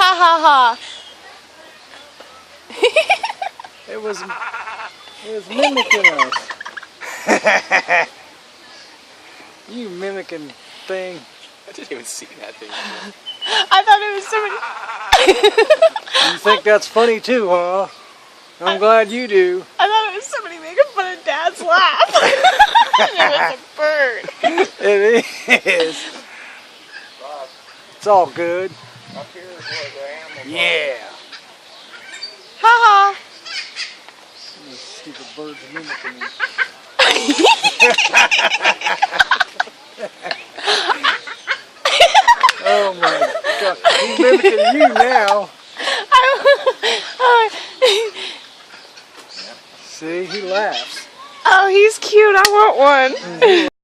Ha ha ha. It was mimicking us. You mimicking thing. I didn't even see that thing. I thought it was somebody. You think that's funny too, huh? I'm glad you do. I thought it was somebody making fun of Dad's laugh. It was a bird. It is. It's all good. Up here is where the animals Yeah. Ha ha. These stupid birds mimicking me. Oh my God. He's mimicking you now. See, he laughs. Oh, he's cute. I want one.